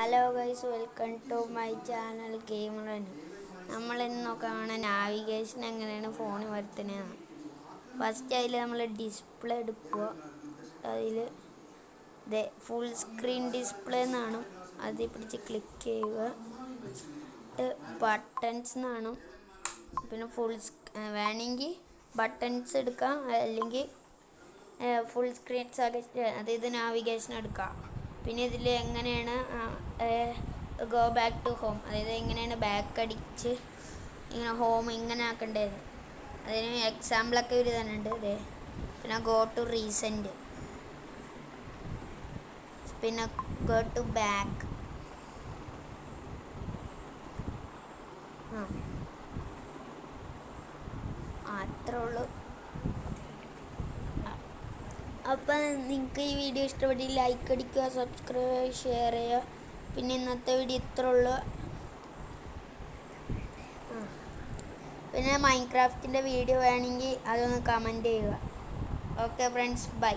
Hello guys, welcome to my channel gamer. നമ്മൾ ഇന്ന് നോക്കുകയാണ് നാവിഗേഷൻ എങ്ങനെയാണ് ഫോണിൽ വരുത്തുന്നതെന്ന്. ഫസ്റ്റ് അതിൽ നമ്മൾ ഡിസ്പ്ലേ എടുക്കുക. അതിൽ ഫുൾ സ്ക്രീൻ ഡിസ്പ്ലേ എന്നാണ്, അതിൽ പിടിച്ച് ക്ലിക്ക് ചെയ്യുക. ബട്ടൺസ് എന്നാണ്, പിന്നെ വേണമെങ്കിൽ ബട്ടൺസ് എടുക്കാം, അല്ലെങ്കിൽ ഫുൾ സ്ക്രീൻ അതായത് നാവിഗേഷൻ എടുക്കാം. പിന്നെ ഇതിൽ എങ്ങനെയാണ് ഗോ ബാക്ക് ടു ഹോം, അതായത് എങ്ങനെയാണ് ബാക്ക് അടിച്ച് ഇങ്ങനെ ഹോം ഇങ്ങനെ ആക്കേണ്ടത്, അതിന് എക്സാമ്പിളൊക്കെ ഒരു തന്നെയുണ്ട്. പിന്നെ ഗോ ടു റീസെൻറ്റ്, പിന്നെ ഗോ ടു ബാക്ക്. അത്രേ ഉള്ളൂ. അപ്പം നിങ്ങൾക്ക് ഈ വീഡിയോ ഇഷ്ടപ്പെട്ടില്ല ലൈക്ക് അടിക്കുക, സബ്സ്ക്രൈബ്, ഷെയർ ചെയ്യുക. പിന്നെ ഇന്നത്തെ വീഡിയോ ഇത്ര ഉള്ളൂ. പിന്നെ മൈൻക്രാഫ്റ്റിൻ്റെ വീഡിയോ വേണമെങ്കിൽ അതൊന്ന് കമൻറ്റ് ചെയ്യുക. Okay friends, by.